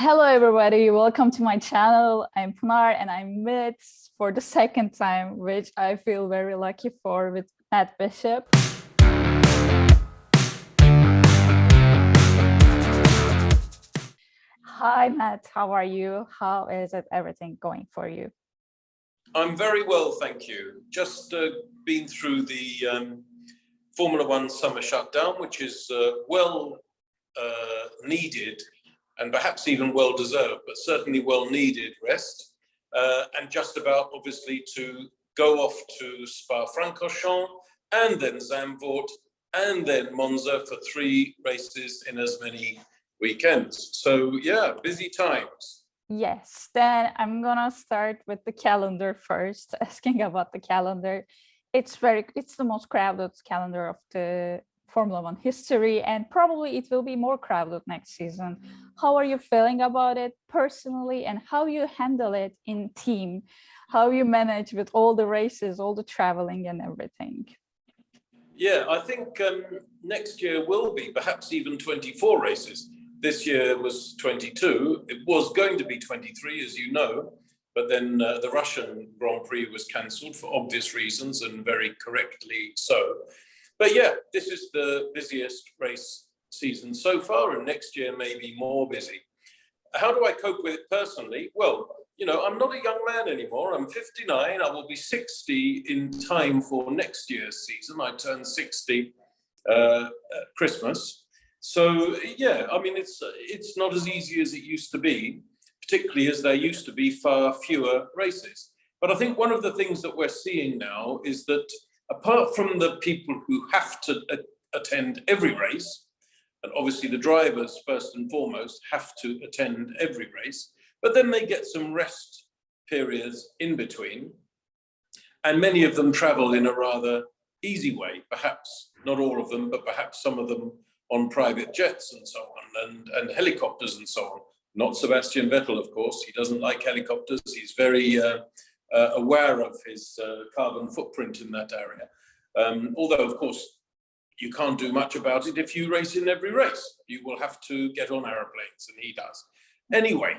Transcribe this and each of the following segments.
Hello, everybody. Welcome to my channel. I'm Pınar and I'm with for the second time, which I feel very lucky for with Matt Bishop. Hi, Matt. How are you? How is everything going for you? I'm very well, thank you. Just been through the Formula One summer shutdown, which is well needed and perhaps even well deserved, but certainly well needed rest. And just about obviously to go off to Spa-Francorchamps and then Zandvoort and then Monza for 3 races in as many weekends. So yeah, busy times. Yes, then I'm gonna start with the calendar first, asking about the calendar. It's the most crowded calendar of the Formula One history, and probably it will be more crowded next season. How are you feeling about it personally, and how you handle it in team? How you manage with all the races, all the traveling and everything? Yeah, I think next year will be perhaps even 24 races. This year was 22. It was going to be 23, as you know, but then the Russian Grand Prix was cancelled for obvious reasons, and very correctly so. But yeah, this is the busiest race season so far, and next year may be more busy. How do I cope with it personally? Well, you know, I'm not a young man anymore. I'm 59. I will be 60 in time for next year's season. I turn 60 at Christmas. So yeah, I mean, it's not as easy as it used to be, particularly as there used to be far fewer races. But I think one of the things that we're seeing now is that apart from the people who have to attend every race, and obviously the drivers first and foremost have to attend every race, but then they get some rest periods in between, and many of them travel in a rather easy way, perhaps not all of them, but perhaps some of them on private jets and so on, and helicopters and so on. Not Sebastian Vettel, of course. He doesn't like helicopters. He's very aware of his carbon footprint in that area. Although, of course, you can't do much about it if you race in every race. You will have to get on aeroplanes, and he does. Anyway,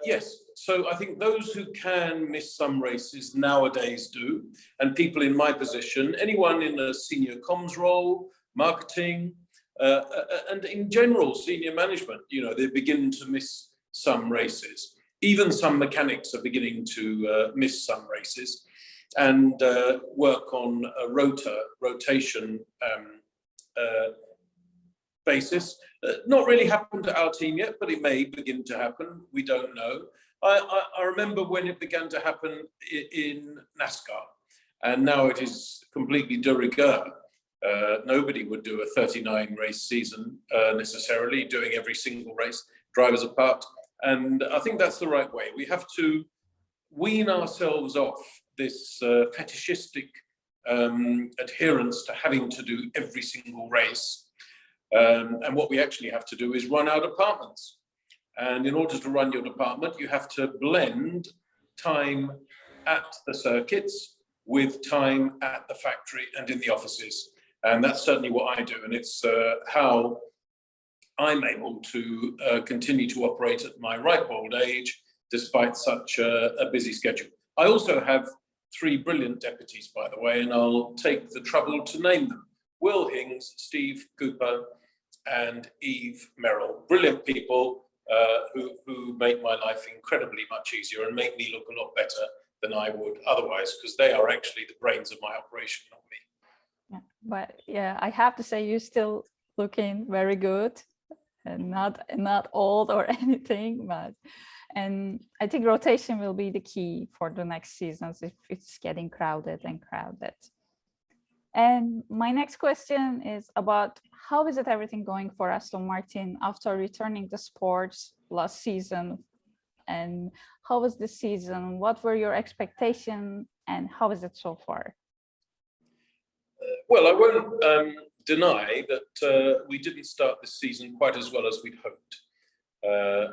yes, so I think those who can miss some races nowadays do, and people in my position, anyone in a senior comms role, marketing, and in general, senior management, you know, they begin to miss some races. Even some mechanics are beginning to miss some races and work on a rotation basis. Not really happened to our team yet, but it may begin to happen. We don't know. I remember when it began to happen in NASCAR, and now it is completely de rigueur. Nobody would do a 39 race season necessarily, doing every single race, drivers apart. And I think that's the right way. We have to wean ourselves off this fetishistic adherence to having to do every single race. And what we actually have to do is run our departments. And in order to run your department, you have to blend time at the circuits with time at the factory and in the offices. And that's certainly what I do. And it's how I'm able to continue to operate at my ripe old age, despite such a busy schedule. I also have 3 brilliant deputies, by the way, and I'll take the trouble to name them. Will Hings, Steve Cooper, and Eve Merrill. Brilliant people who make my life incredibly much easier and make me look a lot better than I would otherwise, because they are actually the brains of my operation, not me. Yeah, but yeah, I have to say you're still looking very good and not old or anything, but and I think rotation will be the key for the next seasons if it's getting crowded. And my next question is about how is it everything going for Aston Martin after returning to sports last season, and how was the season? What were your expectations and how is it so far? Well, I won't deny that we didn't start this season quite as well as we'd hoped.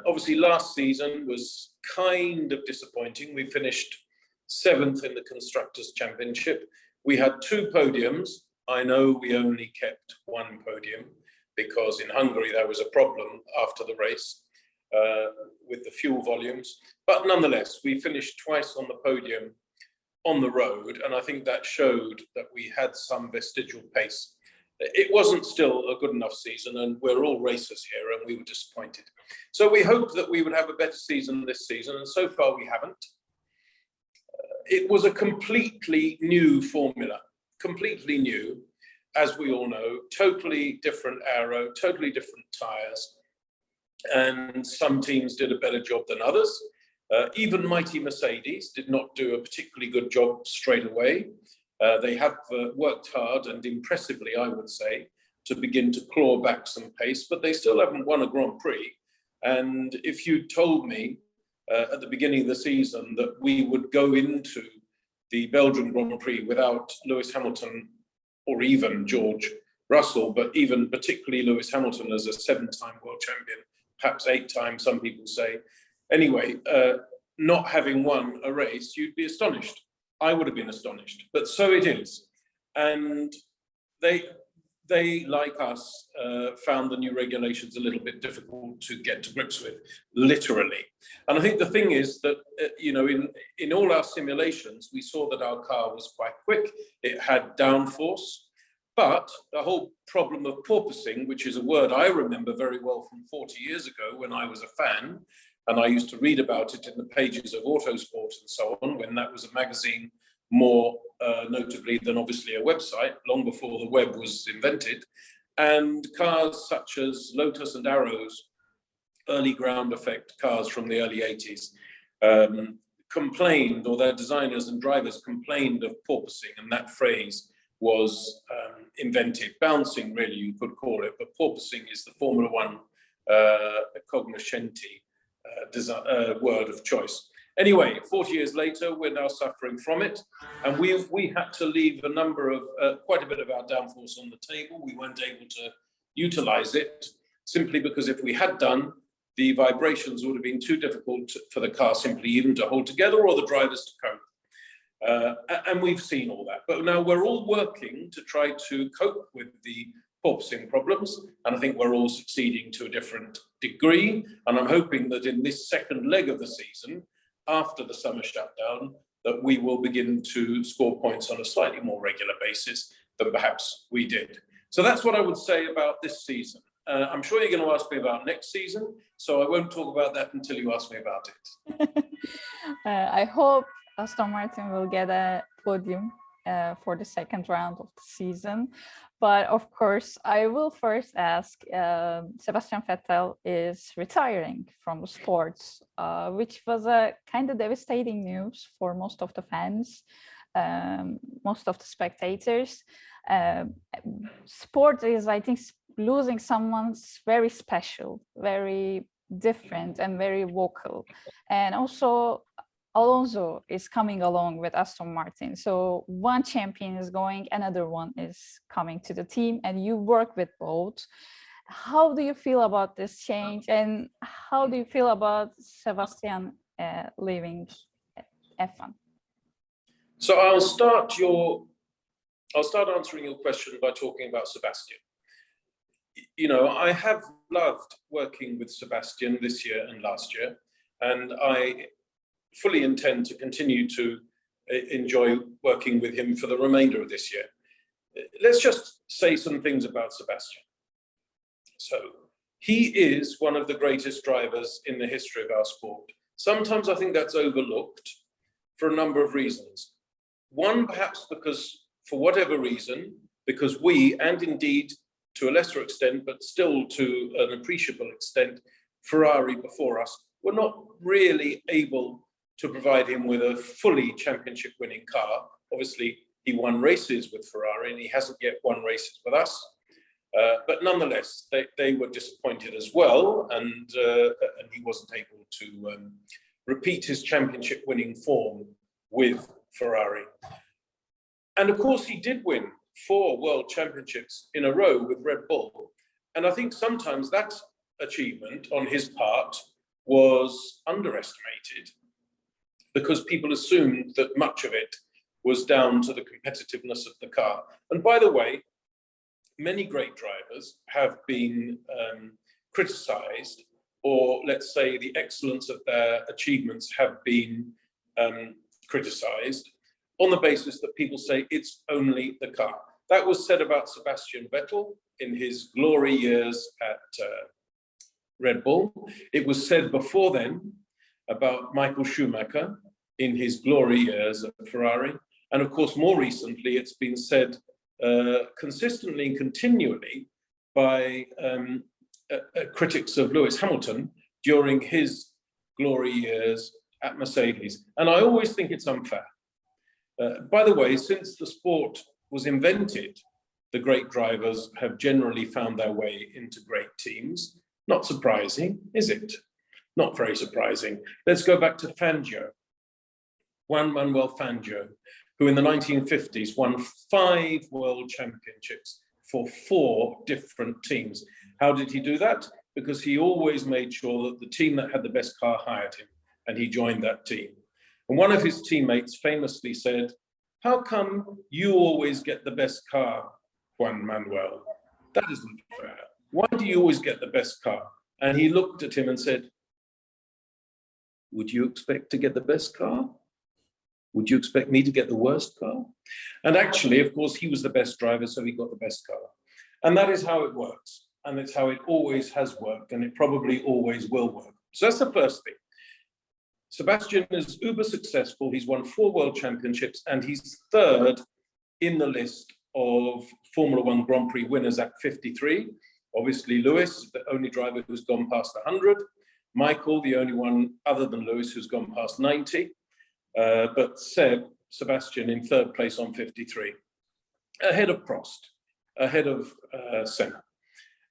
Obviously, last season was kind of disappointing. We finished 7th in the Constructors' Championship. We had 2 podiums. I know we only kept 1 podium because in Hungary there was a problem after the race. with the fuel volumes. But nonetheless, we finished twice on the podium on the road, and I think that showed that we had some vestigial pace. It wasn't still a good enough season, and we're all racers here, and we were disappointed. So we hoped that we would have a better season this season, and so far we haven't. It was a completely new formula, completely new, as we all know, totally different aero, totally different tyres, and some teams did a better job than others. Even mighty Mercedes did not do a particularly good job straight away. They have worked hard and impressively, I would say, to begin to claw back some pace, but they still haven't won a Grand Prix. And if you told me at the beginning of the season that we would go into the Belgian Grand Prix without Lewis Hamilton or even George Russell, but even particularly Lewis Hamilton as a 7-time world champion, perhaps 8-time, some people say. Anyway, not having won a race, you'd be astonished. I would have been astonished, but so it is. And they like us, found the new regulations a little bit difficult to get to grips with, literally. And I think the thing is that, in all our simulations, we saw that our car was quite quick. It had downforce, but the whole problem of porpoising, which is a word I remember very well from 40 years ago when I was a fan, and I used to read about it in the pages of Autosport and so on, when that was a magazine more notably than obviously a website, long before the web was invented. And cars such as Lotus and Arrow's early ground effect cars from the early 80s complained, or their designers and drivers complained of porpoising, and that phrase was invented. Bouncing, really, you could call it, but porpoising is the Formula One cognoscenti word of choice. Anyway, 40 years later, we're now suffering from it, and we had to leave a number of, quite a bit of our downforce on the table. We weren't able to utilize it, simply because if we had done, the vibrations would have been too difficult for the car simply even to hold together, or the drivers to cope. And we've seen all that. But now we're all working to try to cope with the porpoising problems, and I think we're all succeeding to a different degree. And I'm hoping that in this second leg of the season, after the summer shutdown, that we will begin to score points on a slightly more regular basis than perhaps we did. So that's what I would say about this season. I'm sure you're going to ask me about next season, so I won't talk about that until you ask me about it. I hope Aston Martin will get a podium for the second round of the season. But of course, I will first ask, Sebastian Vettel is retiring from the sports, which was a kind of devastating news for most of the fans, most of the spectators. Sport is, I think, losing someone's very special, very different and very vocal. And also, Alonso is coming along with Aston Martin. So one champion is going, another one is coming to the team, and you work with both. How do you feel about this change, and how do you feel about Sebastian leaving F1? So I'll start answering your question by talking about Sebastian. I have loved working with Sebastian this year and last year, and I fully intend to continue to enjoy working with him for the remainder of this year. Let's just say some things about Sebastian. So he is one of the greatest drivers in the history of our sport. Sometimes I think that's overlooked for a number of reasons. One, perhaps because, for whatever reason, because we, and indeed to a lesser extent, but still to an appreciable extent, Ferrari before us, were not really able to provide him with a fully championship-winning car. Obviously, he won races with Ferrari, and he hasn't yet won races with us. But nonetheless, they were disappointed as well, and he wasn't able to repeat his championship-winning form with Ferrari. And of course, he did win 4 world championships in a row with Red Bull. And I think sometimes that achievement on his part was underestimated, because people assumed that much of it was down to the competitiveness of the car. And by the way, many great drivers have been criticized or let's say the excellence of their achievements have been criticized on the basis that people say it's only the car. That was said about Sebastian Vettel in his glory years at Red Bull. It was said before then about Michael Schumacher in his glory years at Ferrari. And of course, more recently, it's been said consistently and continually by critics of Lewis Hamilton during his glory years at Mercedes. And I always think it's unfair. By the way, since the sport was invented, the great drivers have generally found their way into great teams. Not surprising, is it? Not very surprising. Let's go back to Fangio, Juan Manuel Fangio, who in the 1950s won 5 world championships for 4 different teams. How did he do that? Because he always made sure that the team that had the best car hired him, and he joined that team. And one of his teammates famously said, "How come you always get the best car, Juan Manuel? That isn't fair. Why do you always get the best car?" And he looked at him and said, "Would you expect to get the best car? Would you expect me to get the worst car?" And actually, of course, he was the best driver, so he got the best car. And that is how it works. And it's how it always has worked, and it probably always will work. So that's the first thing. Sebastian is uber successful. He's won 4 world championships, and he's 3rd in the list of Formula One Grand Prix winners at 53. Obviously, Lewis is the only driver who's gone past 100. Michael, the only one other than Lewis who's gone past 90. But Sebastian in 3rd place on 53. Ahead of Prost, ahead of Senna.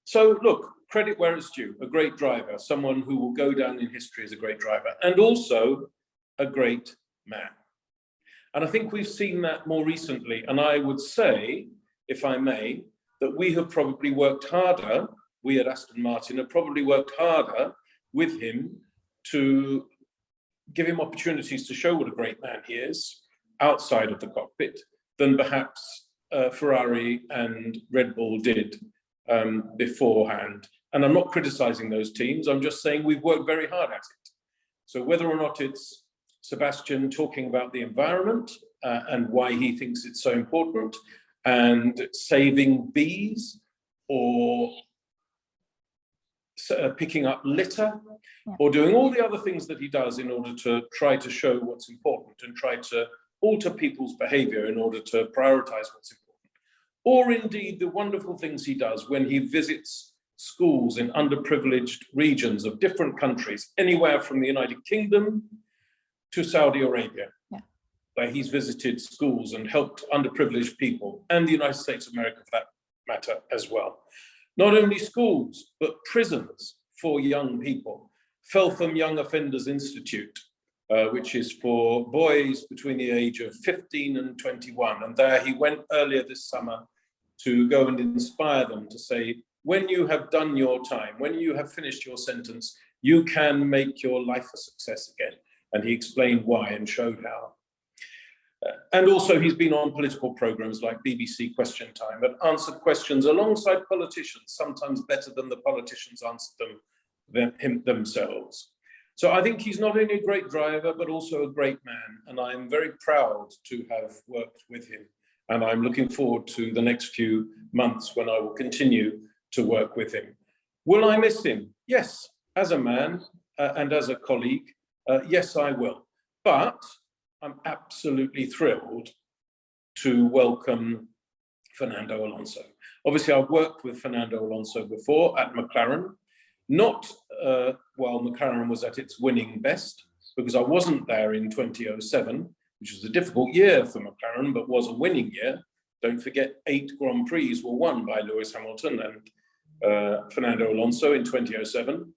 So look, credit where it's due. A great driver, someone who will go down in history as a great driver, and also a great man. And I think we've seen that more recently. And I would say, if I may, that we have probably worked harder, we at Aston Martin have probably worked harder with him to give him opportunities to show what a great man he is outside of the cockpit than perhaps Ferrari and Red Bull did beforehand. And I'm not criticizing those teams, I'm just saying we've worked very hard at it. So whether or not it's Sebastian talking about the environment and why he thinks it's so important, and saving bees, or picking up litter, or doing all the other things that he does in order to try to show what's important and try to alter people's behavior in order to prioritize what's important. Or indeed the wonderful things he does when he visits schools in underprivileged regions of different countries, anywhere from the United Kingdom to Saudi Arabia, where he's visited schools and helped underprivileged people, and the United States of America for that matter as well. Not only schools, but prisons for young people. Feltham Young Offenders Institute, which is for boys between the age of 15 and 21. And there he went earlier this summer to go and inspire them to say, when you have done your time, when you have finished your sentence, you can make your life a success again. And he explained why and showed how. And also he's been on political programs like BBC Question Time and answered questions alongside politicians, sometimes better than the politicians answered them themselves. So I think he's not only a great driver, but also a great man. And I'm very proud to have worked with him. And I'm looking forward to the next few months when I will continue to work with him. Will I miss him? Yes, as a man and as a colleague, yes, I will. But I'm absolutely thrilled to welcome Fernando Alonso. Obviously, I've worked with Fernando Alonso before at McLaren, not while McLaren was at its winning best, because I wasn't there in 2007, which was a difficult year for McLaren, but was a winning year. Don't forget, 8 Grand Prix were won by Lewis Hamilton and Fernando Alonso in 2007.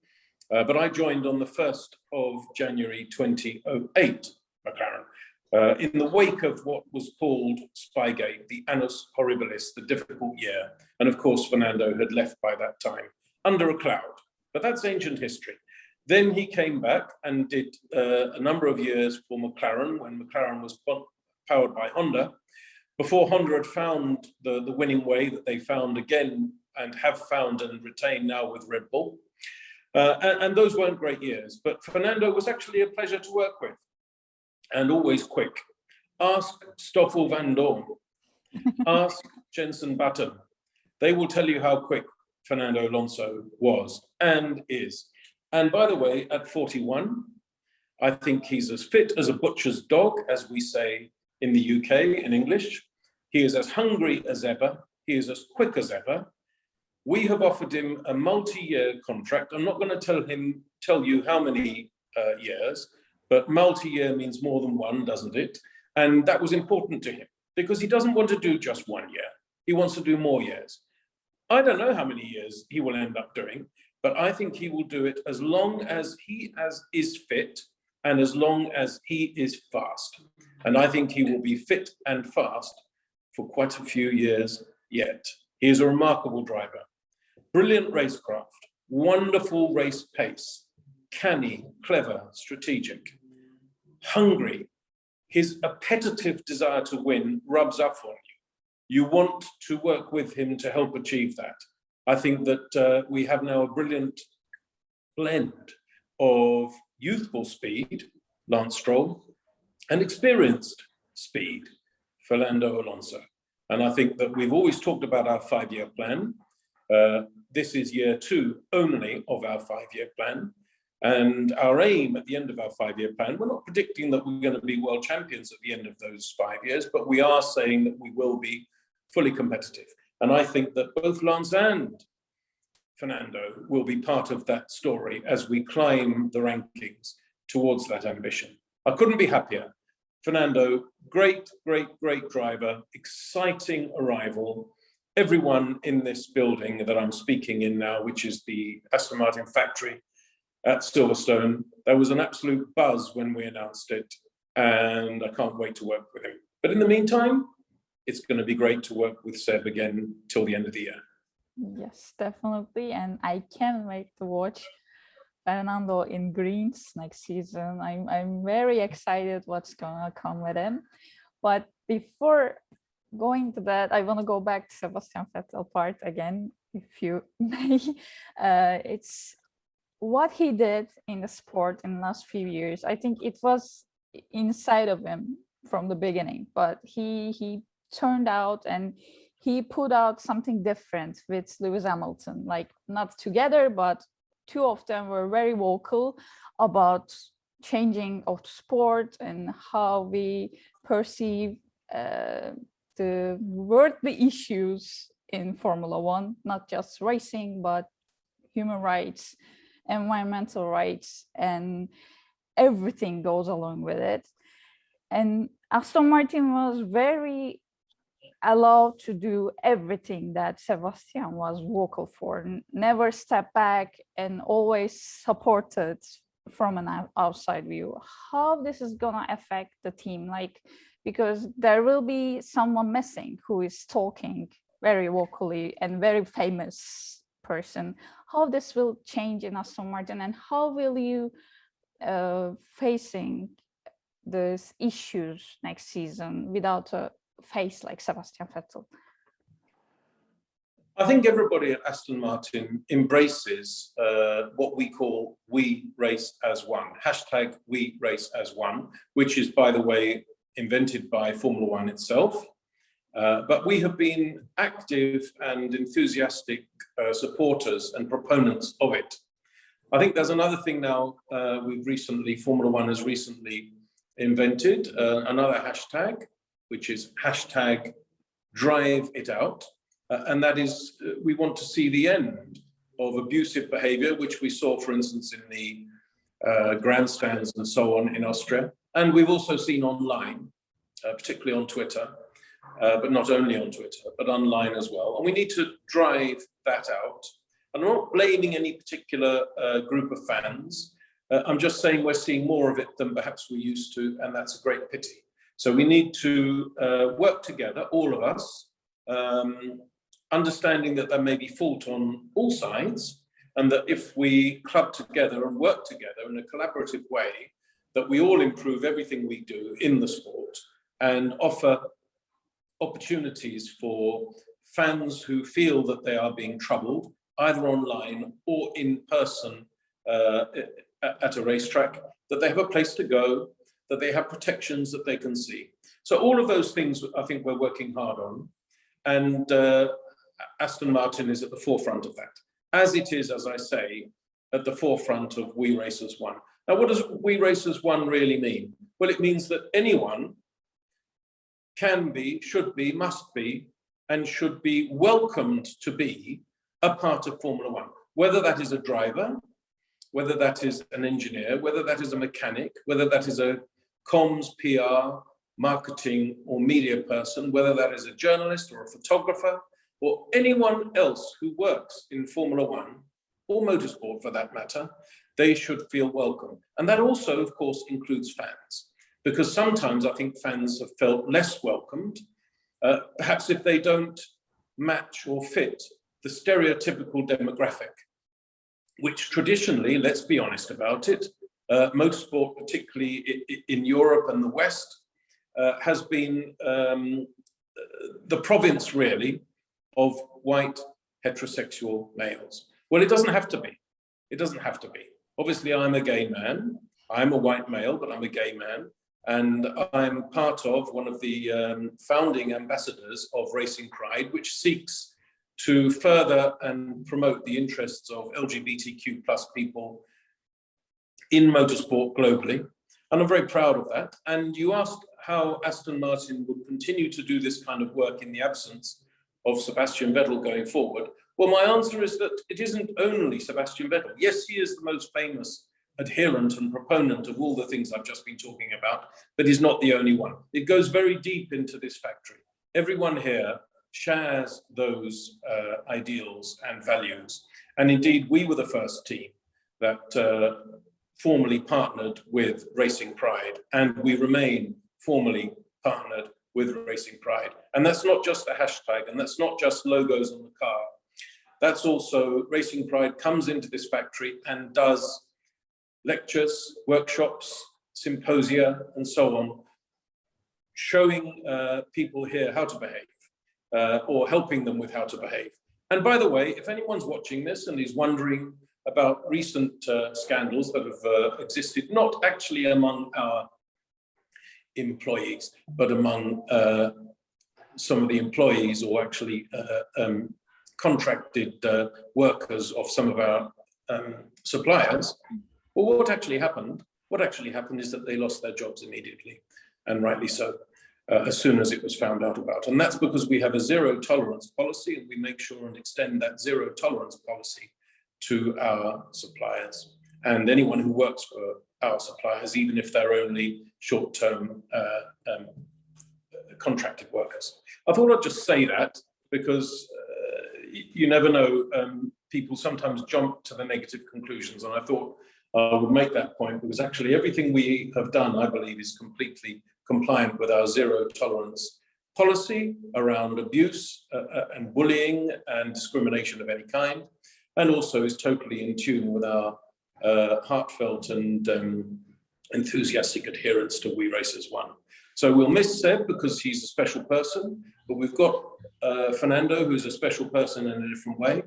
But I joined on the 1st of January 2008, McLaren, in the wake of what was called Spygate, the Annus Horribilis, the difficult year. And of course, Fernando had left by that time under a cloud, but that's ancient history. Then he came back and did a number of years for McLaren when McLaren was powered by Honda, before Honda had found the winning way that they found again and have found and retain now with Red Bull. And those weren't great years, but Fernando was actually a pleasure to work with and always quick. Ask Stoffel van Dorn, ask Jensen Button. They will tell you how quick Fernando Alonso was and is. And by the way, at 41, I think he's as fit as a butcher's dog, as we say in the UK in English. He is as hungry as ever. He is as quick as ever. We have offered him a multi-year contract. I'm not going to tell you how many years, but multi-year means more than one, doesn't it? And that was important to him because he doesn't want to do just 1 year. He wants to do more years. I don't know how many years he will end up doing, but I think he will do it as long as he is fit and as long as he is fast. And I think he will be fit and fast for quite a few years yet. He is a remarkable driver. Brilliant racecraft, wonderful race pace, canny, clever, strategic, hungry. His appetitive desire to win rubs up on you. You want to work with him to help achieve that. I think that we have now a brilliant blend of youthful speed, Lance Stroll, and experienced speed, Fernando Alonso. And I think that we've always talked about our 5-year plan. This is year 2 only of our 5-year plan. And our aim at the end of our 5-year plan, we're not predicting that we're going to be world champions at the end of those 5 years, but we are saying that we will be fully competitive. And I think that both Lance and Fernando will be part of that story as we climb the rankings towards that ambition. I couldn't be happier. Fernando, great, great, great driver, exciting arrival. Everyone in this building that I'm speaking in now, which is the Aston Martin factory at Silverstone, there was an absolute buzz when we announced it, and I can't wait to work with him. But in the meantime, it's going to be great to work with Seb again till the end of the year. Yes, definitely. And I can't wait to watch Fernando in greens next season. I'm very excited what's gonna come with him. But before going to that, I want to go back to Sebastian Vettel part again, if you may. It's what he did in the sport in the last few years. I think it was inside of him from the beginning, but he turned out and he put out something different with Lewis Hamilton, like not together, but two of them were very vocal about changing of the sport and how we perceive the worldly issues in Formula One, not just racing, but human rights, environmental rights, and everything goes along with it. And Aston Martin was very allowed to do everything that Sebastian was vocal for, never step back and always supported from an outside view. How this is gonna affect the team, like, because there will be someone missing who is talking very vocally and very famous person. How this will change in Aston Martin, and how will you facing these issues next season without a face like Sebastian Vettel? I think everybody at Aston Martin embraces what we call "we race as one," hashtag "we race as one," which is, by the way, invented by Formula One itself. But we have been active and enthusiastic supporters and proponents of it. I think there's another thing now Formula One has recently invented, another hashtag, which is hashtag drive it out. And that is, we want to see the end of abusive behavior, which we saw, for instance, in the grandstands and so on in Austria. And we've also seen online, particularly on Twitter, but not only on Twitter, but online as well. And we need to drive that out. And I'm not blaming any particular group of fans. I'm just saying we're seeing more of it than perhaps we used to, and that's a great pity. So we need to work together, all of us, understanding that there may be fault on all sides, and that if we club together and work together in a collaborative way, that we all improve everything we do in the sport and offer opportunities for fans who feel that they are being troubled, either online or in person uh, at a racetrack, that they have a place to go, that they have protections that they can see. So all of those things I think we're working hard on. And Aston Martin is at the forefront of that, as it is, as I say, at the forefront of We Racers One. Now, what does We Racers One really mean? Well, it means that anyone can be, should be, must be, and should be welcomed to be a part of Formula One, whether that is a driver, whether that is an engineer, whether that is a mechanic, whether that is a comms, PR, marketing or media person, whether that is a journalist or a photographer, or anyone else who works in Formula One, or motorsport for that matter, they should feel welcome. And that also, of course, includes fans, because sometimes I think fans have felt less welcomed, perhaps if they don't match or fit the stereotypical demographic, which traditionally, let's be honest about it, motorsport, particularly in Europe and the West, has been the province really of white heterosexual males. Well, it doesn't have to be. It doesn't have to be. Obviously, I'm a gay man. I'm a white male, but I'm a gay man. And I'm part of one of the founding ambassadors of Racing Pride, which seeks to further and promote the interests of LGBTQ plus people in motorsport globally. And I'm very proud of that. And you asked how Aston Martin would continue to do this kind of work in the absence of Sebastian Vettel going forward. Well, my answer is that it isn't only Sebastian Vettel. Yes, he is the most famous adherent and proponent of all the things I've just been talking about, but he's not the only one. It goes very deep into this factory. Everyone here shares those ideals and values. And indeed, we were the first team that formally partnered with Racing Pride, and we remain formally partnered with Racing Pride. And that's not just a hashtag, and that's not just logos on the car. That's also Racing Pride comes into this factory and does lectures, workshops, symposia, and so on, showing people here how to behave, or helping them with how to behave. And by the way, if anyone's watching this and is wondering about recent scandals that have existed, not actually among our employees, but among some of the employees or actually contracted workers of some of our suppliers. Well, what actually happened? What actually happened is that they lost their jobs immediately, and rightly so, as soon as it was found out about. And that's because we have a zero tolerance policy, and we make sure and extend that zero tolerance policy to our suppliers and anyone who works for our suppliers, even if they're only short-term contracted workers. I thought I'd just say that because you never know, people sometimes jump to the negative conclusions, and I thought I would make that point because actually everything we have done, I believe, is completely compliant with our zero tolerance policy around abuse and bullying and discrimination of any kind, and also is totally in tune with our heartfelt and enthusiastic adherence to We Racers One. So we'll miss Seb because he's a special person, but we've got Fernando, who's a special person in a different way.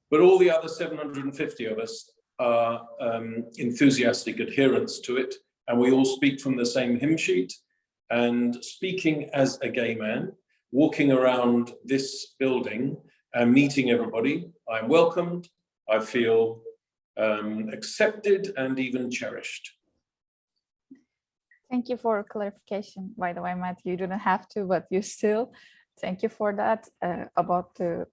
But all the other 750 of us are enthusiastic adherents to it, and we all speak from the same hymn sheet. And speaking as a gay man, walking around this building and meeting everybody, I'm welcomed, I feel accepted and even cherished. Thank you for clarification, by the way, Matt. You didn't have to, but you still. Thank you for that. About the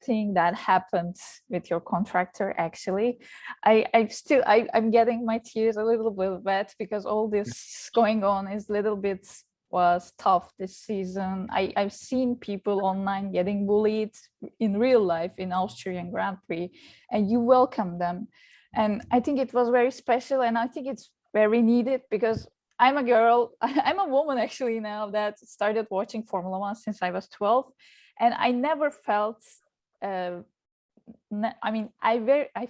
thing that happened with your contractor, actually, I'm getting my tears a little bit wet because all this going on is a little bit was tough this season. I've seen people online getting bullied in real life in Austrian Grand Prix, and you welcome them. And I think it was very special, and I think it's very needed because I'm a girl, I'm a woman actually now that started watching Formula One since I was 12, and I never felt, I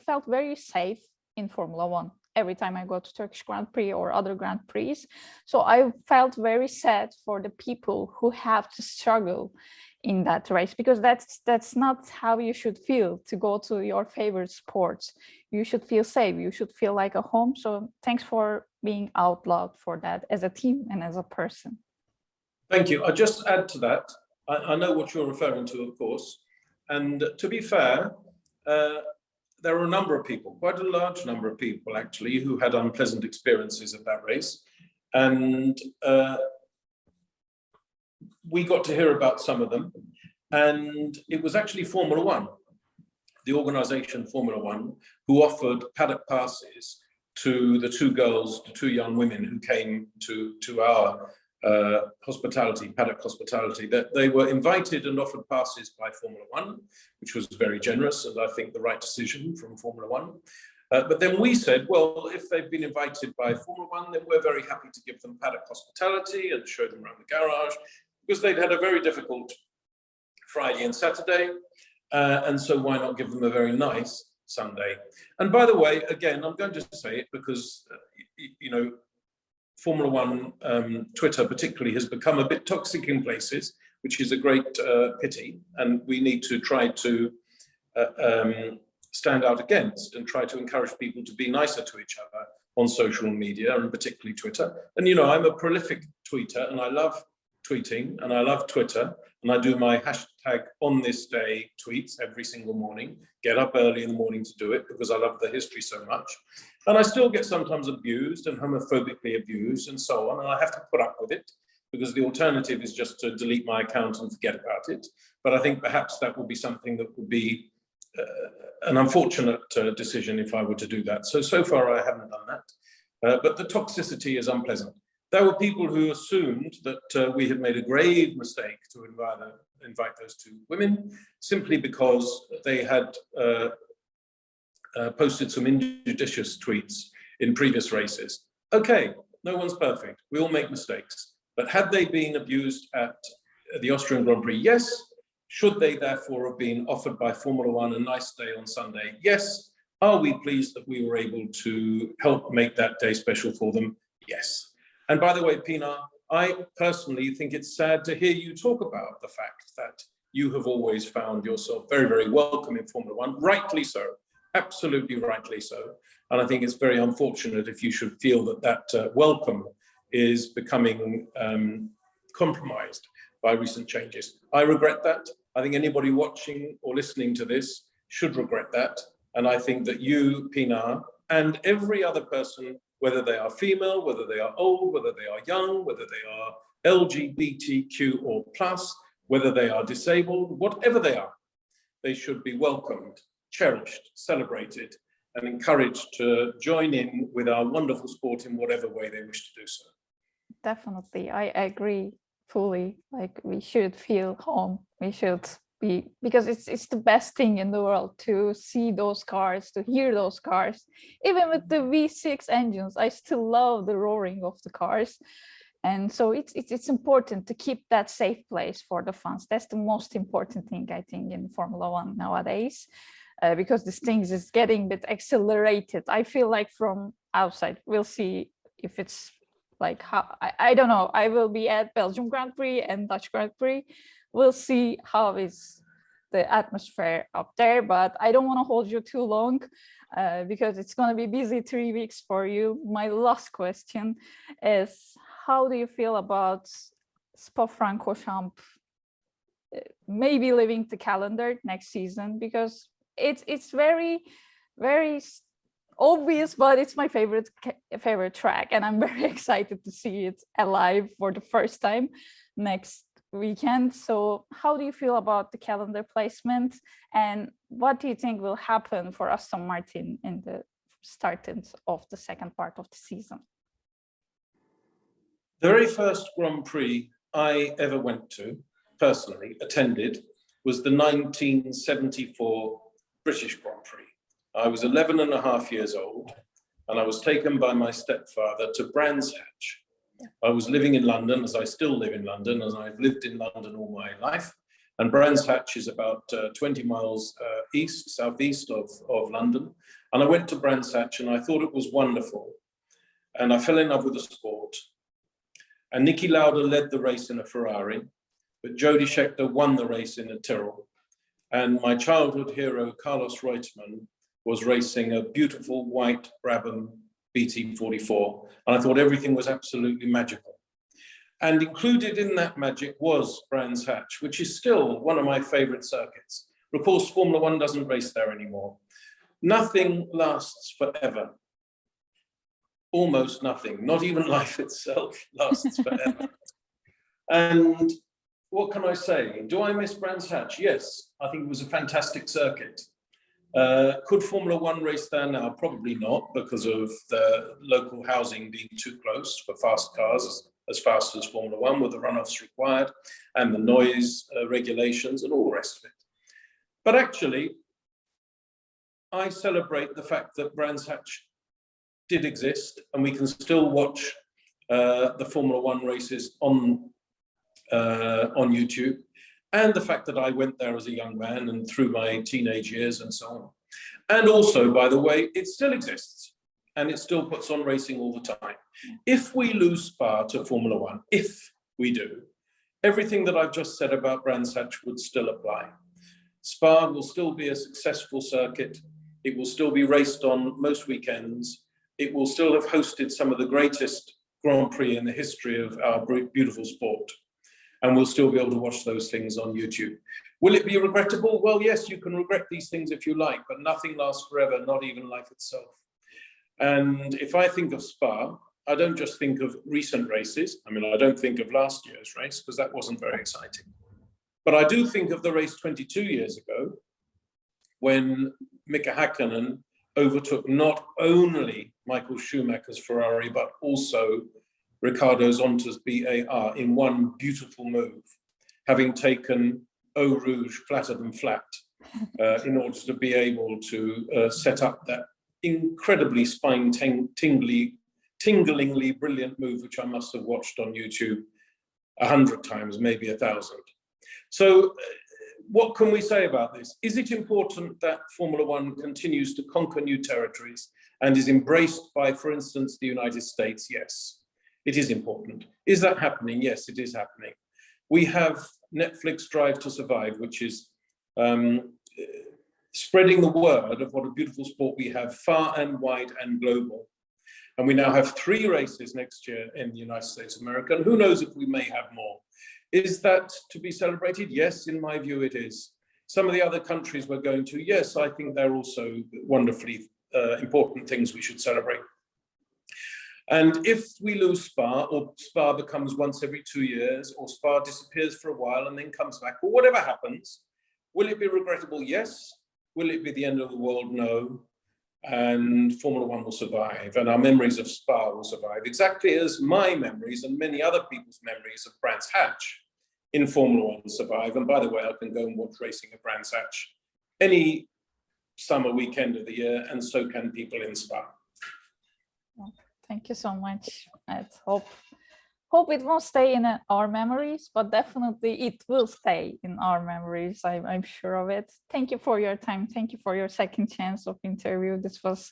felt very safe in Formula One every time I go to Turkish Grand Prix or other Grand Prix. So I felt very sad for the people who have to struggle in that race, because that's not how you should feel to go to your favorite sports. You should feel safe, you should feel like a home. So thanks for being out loud for that as a team and as a person. Thank you. I'll just add to that. I know what you're referring to, of course. And to be fair, there are a number of people, quite a large number of people actually, who had unpleasant experiences at that race. And we got to hear about some of them. And it was actually Formula One, the organization Formula One, who offered paddock passes to the two girls, the two young women who came to our hospitality, paddock hospitality, that they were invited and offered passes by Formula One, which was very generous and I think the right decision from Formula One. But then we said, well, if they've been invited by Formula One, then we're very happy to give them paddock hospitality and show them around the garage, because they'd had a very difficult Friday and Saturday. And so why not give them a very nice Sunday? And by the way, again, I'm going to say it because, you know, Formula One Twitter particularly has become a bit toxic in places, which is a great pity. And we need to try to stand out against and try to encourage people to be nicer to each other on social media, and particularly Twitter. And, you know, I'm a prolific tweeter and I love tweeting and I love Twitter, and I do my hashtag on this day tweets every single morning, get up early in the morning to do it because I love the history so much. And I still get sometimes abused and homophobically abused and so on, and I have to put up with it because the alternative is just to delete my account and forget about it. But I think perhaps that would be something that would be an unfortunate decision if I were to do that. So far I haven't done that, but the toxicity is unpleasant. There were people who assumed that we had made a grave mistake to invite those two women simply because they had posted some injudicious tweets in previous races. Okay, no one's perfect. We all make mistakes. But had they been abused at the Austrian Grand Prix? Yes. Should they therefore have been offered by Formula One a nice day on Sunday? Yes. Are we pleased that we were able to help make that day special for them? Yes. And by the way, Pinar, I personally think it's sad to hear you talk about the fact that you have always found yourself very, very welcome in Formula One, rightly so, absolutely rightly so. And I think it's very unfortunate if you should feel that that welcome is becoming compromised by recent changes. I regret that. I think anybody watching or listening to this should regret that. And I think that you, Pinar, and every other person, whether they are female, whether they are old, whether they are young, whether they are LGBTQ or plus, whether they are disabled, whatever they are, they should be welcomed, cherished, celebrated, and encouraged to join in with our wonderful sport in whatever way they wish to do so. Definitely, I agree fully. Like, we should feel home. We should be, because it's the best thing in the world to see those cars, to hear those cars. Even with the V6 engines, I still love the roaring of the cars. And so it's important to keep that safe place for the fans. That's the most important thing, I think, in Formula One nowadays, because this thing is getting a bit accelerated. I feel like from outside, we'll see if it's like how, I don't know. I will be at Belgian Grand Prix and Dutch Grand Prix. We'll see how is the atmosphere up there, but I don't want to hold you too long because it's going to be busy 3 weeks for you. My last question is, how do you feel about Spa-Francorchamps maybe leaving the calendar next season? Because it's very, very obvious, but it's my favorite track, and I'm very excited to see it alive for the first time next weekend. So how do you feel about the calendar placement, and what do you think will happen for Aston Martin in the starting of the second part of the season? The very first Grand Prix I ever went to, personally attended, was the 1974 British Grand Prix. I was 11 and a half years old, and I was taken by my stepfather to Brands Hatch. I was living in London, as I still live in London, as I've lived in London all my life. And Brands Hatch is about 20 miles southeast of London. And I went to Brands Hatch and I thought it was wonderful. And I fell in love with the sport. And Niki Lauda led the race in a Ferrari. but Jody Scheckter won the race in the Tyrrell. And my childhood hero, Carlos Reutemann, was racing a beautiful white Brabham BT44. And I thought everything was absolutely magical. And included in that magic was Brands Hatch, which is still one of my favorite circuits. Of course, Formula One doesn't race there anymore. Nothing lasts forever. Almost nothing, not even life itself lasts forever. And what can I say? Do I miss Brands Hatch? Yes, I think it was a fantastic circuit. Could Formula One race there now? Probably not, because of the local housing being too close for fast cars, as fast as Formula One, with the runoffs required, and the noise regulations and all the rest of it. But actually, I celebrate the fact that Brands Hatch did exist, and we can still watch the Formula One races on YouTube, and the fact that I went there as a young man and through my teenage years and so on. And also, by the way, it still exists, and it still puts on racing all the time. If we lose Spa to Formula One, if we do, everything that I've just said about Brands Hatch would still apply. Spa will still be a successful circuit. It will still be raced on most weekends. It will still have hosted some of the greatest Grand Prix in the history of our beautiful sport. And we'll still be able to watch those things on YouTube. Will it be regrettable? Well, yes, you can regret these things if you like, but nothing lasts forever, not even life itself. And if I think of Spa, I don't just think of recent races. I mean, I don't think of last year's race, because that wasn't very exciting. But I do think of the race 22 years ago, when Mika Häkkinen overtook not only Michael Schumacher's Ferrari, but also Ricardo Zonta's BAR in one beautiful move, having taken Eau Rouge flatter than flat in order to be able to set up that incredibly spine-tinglingly brilliant move, which I must have watched on YouTube 100 times, maybe 1,000. So what can we say about this? Is it important that Formula One continues to conquer new territories and is embraced by, for instance, the United States? Yes, it is important. Is that happening? Yes, it is happening. We have Netflix Drive to Survive, which is spreading the word of what a beautiful sport we have, far and wide and global. And we now have 3 races next year in the United States of America, and who knows if we may have more. Is that to be celebrated? Yes, in my view, it is. Some of the other countries we're going to, yes, I think they're also wonderfully important things we should celebrate. And if we lose Spa, or Spa becomes once every 2 years, or Spa disappears for a while and then comes back, or whatever happens, will it be regrettable? Yes. Will it be the end of the world? No. And Formula One will survive, and our memories of Spa will survive, exactly as my memories and many other people's memories of Brands Hatch in Formula One survive. And by the way, I can go and watch racing at Brands Hatch any summer weekend of the year, and so can people in Spa. Thank you so much. I hope it won't stay in our memories, but definitely it will stay in our memories. I'm sure of it. Thank you for your time. Thank you for your second chance of interview. This was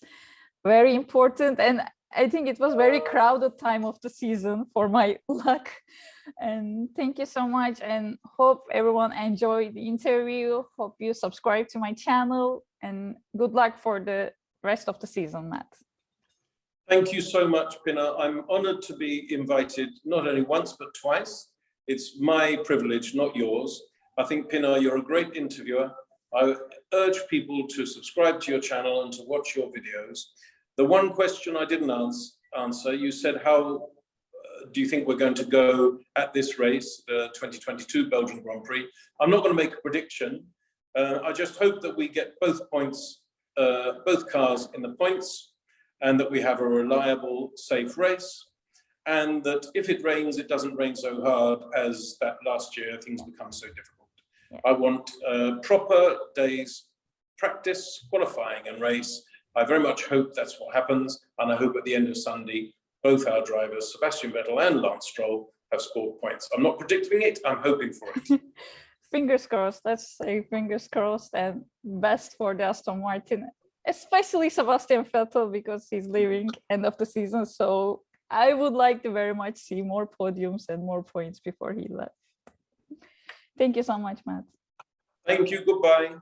very important, and I think it was very crowded time of the season for my luck. And thank you so much, and hope everyone enjoyed the interview. Hope you subscribe to my channel, and good luck for the rest of the season, Matt. Thank you so much, Pina. I'm honored to be invited not only once, but twice. It's my privilege, not yours. I think, Pina, you're a great interviewer. I urge people to subscribe to your channel and to watch your videos. The one question I didn't answer, you said, how do you think we're going to go at this race, the 2022 Belgian Grand Prix? I'm not going to make a prediction. I just hope that we get both cars in the points, and that we have a reliable, safe race, and that if it rains, it doesn't rain so hard as that last year, things become so difficult. Yeah. I want proper days, practice, qualifying and race. I very much hope that's what happens, and I hope at the end of Sunday, both our drivers, Sebastian Vettel and Lance Stroll, have scored points. I'm not predicting it, I'm hoping for it. Fingers crossed, let's say fingers crossed, and best for the Aston Martin. Especially Sebastian Vettel, because he's leaving end of the season. So I would like to very much see more podiums and more points before he left. Thank you so much, Matt. Thank you. Goodbye.